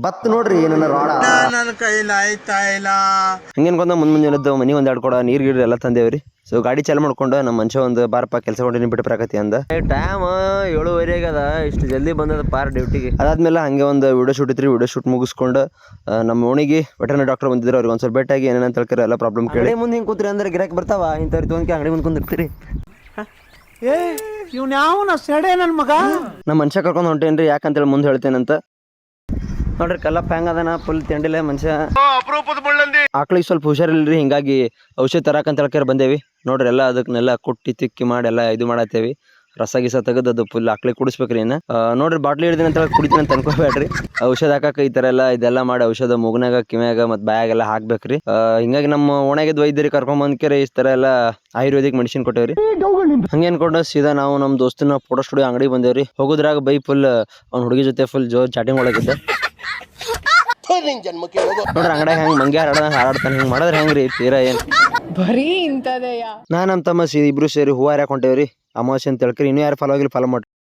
ಬತ್ ನೋಡ್ರಿ ನನ್ನ ರಾಡ ನನ್ನ ಕೈಲಿ ಆಯ್ತಾ ಇಲ್ಲ. ಹಂಗೇನ್ಕೊಂಡ ಮುಂದಿನದ್ದು ಮನಿ ಒಂದ್ ಎರಡು ಕೊಡ ನೀರ್ ಗಿರ್ ಎಲ್ಲ ತಂದೇವ್ರಿ. ಸೊ ಗಾಡಿ ಚಾಲು ಮಾಡ್ಕೊಂಡು ನಮ್ಮ ಮನುಷ್ಯ ಒಂದು ಬಾರಪ್ಪ ಕೆಲಸ ಕೊಂಡು ಬಿಟ್ಟು ಬರಕತಿ ಅಂದ. ಟೈಮ್ 7:30 ಆಗ್ಯದ. ಇಷ್ಟು ಜಲ್ದಿ ಬಂದದ ಪಾರ್ ಡ್ಯೂಟಿಗೆ. ಅದಾದ್ಮೇಲೆ ಹಂಗೆ ಒಂದು ವಿಡಿಯೋ ಶೂಟ್ ಇತ್ರಿ. ವಿಡಿಯೋ ಶೂಟ್ ಮುಗಿಸ್ಕೊಂಡು ನಮ್ಮ ಓಣಿಗೆ ವೆಟರ್ನರಿ ಡಾಕ್ಟರ್ ಬಂದಿದ್ರು. ಅವ್ರಿಗೆ ಒಂದ್ ಸ್ವಲ್ಪ ಭೇಟಿಯಾಗಿ ಏನೇನಂತ ಹೇಳ್ತಾರೆ ಎಲ್ಲ ಪ್ರಾಬ್ಲಮ್ ಕೇಳಿ ಮುಂದೆ ಹಿಂಗೆ ಕೂತ್ರಿ ಅಂದ್ರೆ ಗಿರಾಕಿ ಬರ್ತಾವ. ಇಂಥವ್ರು ತೊಗೊಂಡ್ಕೆ ಅಂಗಡಿ ಮುಂದೆ ಕುಂದಿರ್ತೀರಿ. ಇವ್ನ ಯಾವನ ಸೆಡೆ ನನ್ನ ಮಗ. ನಮ್ಮ ಮನುಷ್ಯ ಕರ್ಕೊಂಡು ಹೊಂಟೇನ್ರಿ ಯಾಕಂತೇಳಿ ಮುಂದೆ ಹೇಳ್ತೇನಂತ. ನೋಡ್ರಿ ಕಲ್ಲಪ್ಪ ಹೆಂಗ ಅದನ ಫುಲ್ ತಿಂಡಿಲೆ ಮನುಷ್ಯ. ಆಕಳಿಗೆ ಸ್ವಲ್ಪ ಹುಷಾರಿಲ್ರಿ, ಹಿಂಗಾಗಿ ಔಷಧಿ ತರಾಕಂತ ಹೇಳ್ಕಾರ ಬಂದೇವಿ. ನೋಡ್ರಿ ಎಲ್ಲ ಅದಕ್ನೆಲ್ಲ ಕುಟ್ಟಿ ತಿಕ್ಕಿ ಮಾಡಿ ಎಲ್ಲ ಇದು ಮಾಡತ್ತೇವಿ. ರಸ ಗಿಸ ತೆಗೆದು ಅದು ಫುಲ್ ಆಕಳಿಗೆ ಕುಡಿಸ್ಬೇಕ್ರಿ. ಇನ್ನು ನೋಡ್ರಿ ಬಾಟ್ಲಿ ಹಿಡಿದಿನ ಅಂತ ಕುಡಿತೀನಿ ಅಂತ ಅನ್ಕೋಬೇಡ್ರಿ. ಔಷಧ ಹಾಕಕ್ಕೆ ಈ ತರ ಎಲ್ಲ ಇದೆಲ್ಲ ಮಾಡಿ ಔಷಧ ಮೂಗ್ನಾಗ ಕಿವ್ಯಾಗ ಮತ್ತು ಬಾಯಾಗೆಲ್ಲ ಹಾಕ್ಬೇಕ್ರಿ. ಹಿಂಗಾಗಿ ನಮ್ಮ ಓಣ್ಯಾಗಿದ್ದ ವೈದ್ಯರಿಗೆ ಕರ್ಕೊಂಡ್ ಬಂದ್ಕೆರೆ ಈ ತರ ಎಲ್ಲ ಆಯುರ್ವೇದಿಕ್ ಮೆಡಿಸಿನ್ ಕೊಟ್ಟೇವ್ರಿ. ಹಂಗೆ ಅನ್ಕೊಂಡು ಸೀದಾ ನಾವು ನಮ್ಮ ದೋಸ್ತಿನ ಫೋಟೋ ಸ್ಟುಡಿಯೋ ಅಂಗಡಿ ಬಂದೇವ್ರಿ. ಹೋಗುದ್ರಾಗ ಬೈ ಫುಲ್ ಅವ್ನ ಹುಡುಗಿ ಜೊತೆ ಫುಲ್ ಜೋರ್ ಚಾಟಿಂಗ್ ಒಳಗಿದ್ದೆ. ನೋಡ್ರಿ ಅಂಗಡಿಯಾಗ ಹೆಂಗ್ ಮಂಗ್ಯ ಹಾರಾಡ್ತಾನೆ. ಹಿಂಗ್ ಮಾಡಿದ್ರೆ ಹೆಂಗ್ರಿ ತೀರಾ ಏನ್ ಬರೀ ಇಂತದೆಯಾ. ನಾ ನಮ್ಮ ತಮ್ಮ ಇಬ್ರು ಸೇರಿ ಹೂವ ಹಾಕೊಂಡೇವ್ರಿ. ಅಮಾವಾಸ್ಯೆ ಅಂತ ಹೇಳ್ಕರಿ ಇನ್ನೂ ಯಾರು ಫಾಲೋ ಆಗಿಲ್ಲ ಫಾಲೋ ಮಾಡಿ.